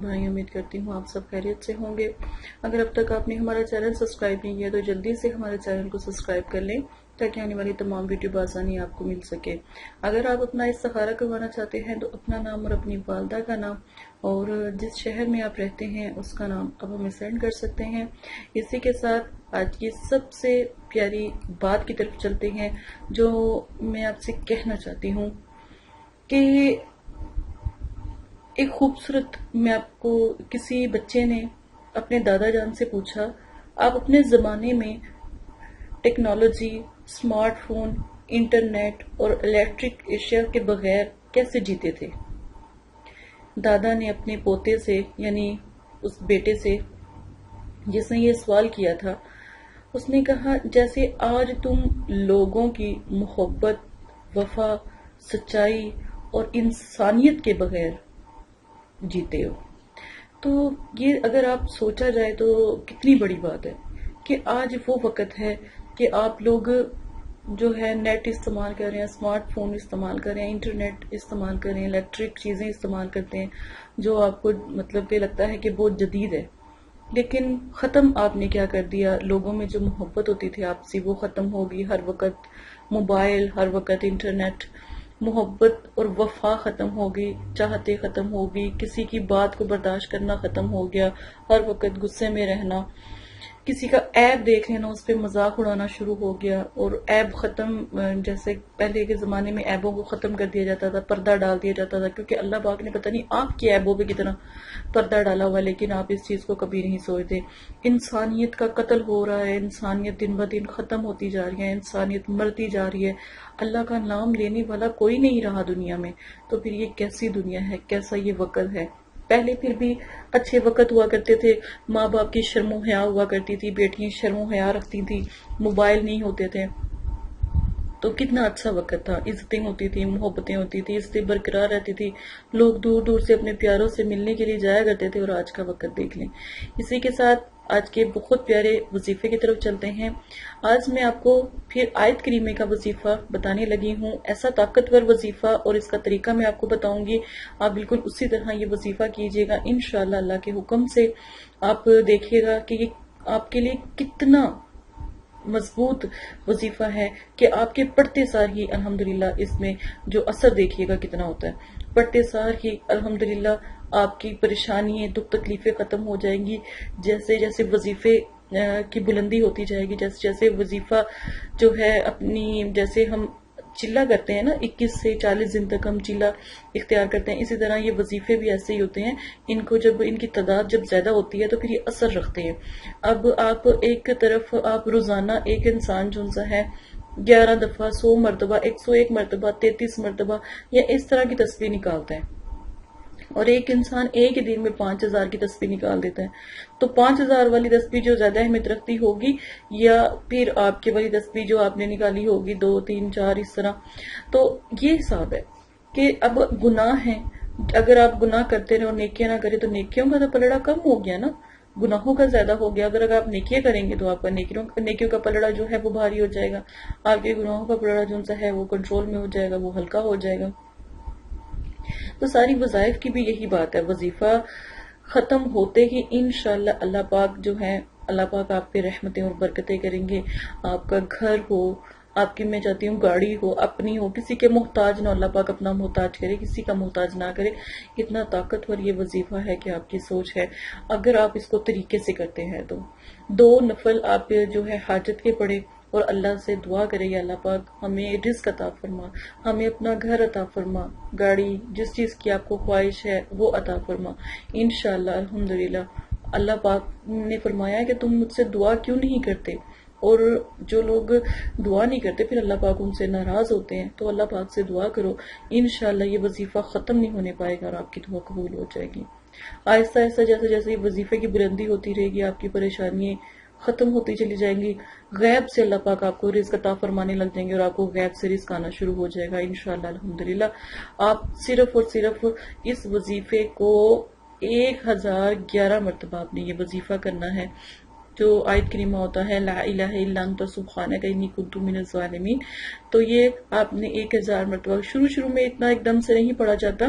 بھائی امید کرتی ہوں آپ سب خیریت سے ہوں گے۔ اگر اب تک آپ نے ہمارا چینل سبسکرائب نہیں کیا تو جلدی سے ہمارے چینل کو سبسکرائب کر لیں تاکہ آنے والی تمام ویڈیو بآسانی آپ کو مل سکے۔ اگر آپ اپنا استخارہ کروانا چاہتے ہیں تو اپنا نام اور اپنی والدہ کا نام اور جس شہر میں آپ رہتے ہیں اس کا نام آپ ہمیں سینڈ کر سکتے ہیں۔ اسی کے ساتھ آج کی سب سے پیاری بات کی طرف چلتے ہیں جو میں آپ سے کہنا چاہتی ہوں کہ ایک خوبصورت، میں آپ کو کسی بچے نے اپنے دادا جان سے پوچھا، آپ اپنے زمانے میں ٹیکنالوجی، سمارٹ فون، انٹرنیٹ اور الیکٹرک اشیاء کے بغیر کیسے جیتے تھے؟ دادا نے اپنے پوتے سے یعنی اس بیٹے سے جس نے یہ سوال کیا تھا، اس نے کہا جیسے آج تم لوگوں کی محبت، وفا، سچائی اور انسانیت کے بغیر جیتے ہو۔ تو یہ اگر آپ سوچا جائے تو کتنی بڑی بات ہے کہ آج وہ وقت ہے کہ آپ لوگ جو ہے نیٹ استعمال کر رہے ہیں، سمارٹ فون استعمال کر رہے ہیں، انٹرنیٹ استعمال کر رہے ہیں، الیکٹرک چیزیں استعمال کرتے ہیں جو آپ کو مطلب کہ لگتا ہے کہ بہت جدید ہے، لیکن ختم آپ نے کیا کر دیا؟ لوگوں میں جو محبت ہوتی تھی آپسی وہ ختم ہوگی۔ ہر وقت موبائل، ہر وقت انٹرنیٹ، محبت اور وفا ختم ہوگی، چاہتے ختم ہوگی، کسی کی بات کو برداشت کرنا ختم ہو گیا، ہر وقت غصے میں رہنا، کسی کا عیب دیکھ لینا اس پہ مذاق اڑانا شروع ہو گیا، اور عیب ختم، جیسے پہلے کے زمانے میں عیبوں کو ختم کر دیا جاتا تھا، پردہ ڈال دیا جاتا تھا، کیونکہ اللہ پاک نے پتہ نہیں آپ کی عیبوں پہ کتنا پردہ ڈالا ہوا، لیکن آپ اس چیز کو کبھی نہیں سوچتے۔ انسانیت کا قتل ہو رہا ہے، انسانیت دن بہ دن ختم ہوتی جا رہی ہے، انسانیت مرتی جا رہی ہے، اللہ کا نام لینے والا کوئی نہیں رہا دنیا میں، تو پھر یہ کیسی دنیا ہے، کیسا یہ وقت ہے؟ پہلے پھر بھی اچھے وقت ہوا کرتے تھے، ماں باپ کی شرم و حیا ہوا کرتی تھی، بیٹیاں شرم و حیا رکھتی تھی، موبائل نہیں ہوتے تھے، تو کتنا اچھا وقت تھا، عزتیں ہوتی تھی، محبتیں ہوتی تھی، عزتیں برقرار رہتی تھی، لوگ دور دور سے اپنے پیاروں سے ملنے کے لیے جایا کرتے تھے، اور آج کا وقت دیکھ لیں۔ اسی کے ساتھ آج کے بہت پیارے وظیفے کی طرف چلتے ہیں۔ آج میں آپ کو پھر آیت کریمہ کا وظیفہ بتانے لگی ہوں، ایسا طاقتور وظیفہ، اور اس کا طریقہ میں آپ کو بتاؤں گی، آپ بالکل اسی طرح یہ وظیفہ کیجئے گا انشاءاللہ اللہ کے حکم سے۔ آپ دیکھیے گا کہ یہ آپ کے لیے کتنا مضبوط وظیفہ ہے کہ آپ کے پڑھتے سار ہی الحمدللہ اس میں جو اثر دیکھیے گا کتنا ہوتا ہے، پڑھتے سار ہی الحمدللہ آپ کی پریشانیاں، دکھ تکلیفیں ختم ہو جائیں گی، جیسے جیسے وظیفے کی بلندی ہوتی جائے گی، جیسے جیسے وظیفہ جو ہے اپنی، جیسے ہم چلہ کرتے ہیں نا، 21 سے 40 دن تک ہم چلہ اختیار کرتے ہیں، اسی طرح یہ وظیفے بھی ایسے ہی ہوتے ہیں، ان کو جب ان کی تعداد جب زیادہ ہوتی ہے تو پھر یہ اثر رکھتے ہیں۔ اب آپ ایک طرف آپ روزانہ ایک انسان جو سا ہے 11 دفعہ، 100 مرتبہ، 101 مرتبہ، 33 مرتبہ یا اس طرح کی تسبیح نکالتے ہیں، اور ایک انسان ایک ہی دن میں 5000 کی تسبیح نکال دیتا ہے، تو 5000 والی تسبیح جو زیادہ اہمیت رکھتی ہوگی، یا پھر آپ کی والی تسبیح جو آپ نے نکالی ہوگی 2 3 4 اس طرح، تو یہ حساب ہے کہ اب گناہ ہیں، اگر آپ گناہ کرتے رہے اور نیکیاں نہ کریں تو نیکیوں کا تو پلڑا کم ہو گیا نا، گناہوں کا زیادہ ہو گیا۔ اگر آپ نیکیاں کریں گے تو آپ کا نیکیوں کا پلڑا جو ہے وہ بھاری ہو جائے گا، آپ کے گناہوں کا پلڑا جو ہے وہ کنٹرول میں ہو جائے گا، وہ ہلکا ہو جائے گا۔ تو ساری وظائف کی بھی یہی بات ہے، وظیفہ ختم ہوتے ہی انشاءاللہ اللہ پاک جو ہے، اللہ پاک آپ پہ رحمتیں اور برکتیں کریں گے، آپ کا گھر ہو، آپ کی میں چاہتی ہوں گاڑی ہو، اپنی ہو، کسی کے محتاج نہ، اللہ پاک اپنا محتاج کرے، کسی کا محتاج نہ کرے۔ اتنا طاقتور یہ وظیفہ ہے کہ آپ کی سوچ ہے، اگر آپ اس کو طریقے سے کرتے ہیں تو 2 نفل آپ جو ہے حاجت کے پڑھے اور اللہ سے دعا کرے، یا اللہ پاک ہمیں رزق عطا فرما، ہمیں اپنا گھر عطا فرما، گاڑی، جس چیز کی آپ کو خواہش ہے وہ عطا فرما، انشاءاللہ الحمدللہ۔ اللہ پاک نے فرمایا کہ تم مجھ سے دعا کیوں نہیں کرتے، اور جو لوگ دعا نہیں کرتے پھر اللہ پاک ان سے ناراض ہوتے ہیں، تو اللہ پاک سے دعا کرو، انشاءاللہ یہ وظیفہ ختم نہیں ہونے پائے گا اور آپ کی دعا قبول ہو جائے گی۔ آہستہ آہستہ جیسے جیسے یہ وظیفے کی بلندی ہوتی رہے گی، آپ کی پریشانیاں ختم ہوتی چلی جائیں گی، غیب سے اللہ پاک آپ کو رزق عطا فرمانے لگ جائیں گے، اور آپ کو غیب سے رزق آنا شروع ہو جائے گا انشاءاللہ الحمدللہ۔ آپ صرف اور صرف اس وظیفے کو 1011 مرتبہ آپ نے یہ وظیفہ کرنا ہے، جو آیت کریمہ ہوتا ہے لا الہ الا انت سبحانک انی کنت من الظالمین، تو یہ آپ نے 1000 مرتبہ، شروع میں اتنا ایک دم سے نہیں پڑھا جاتا،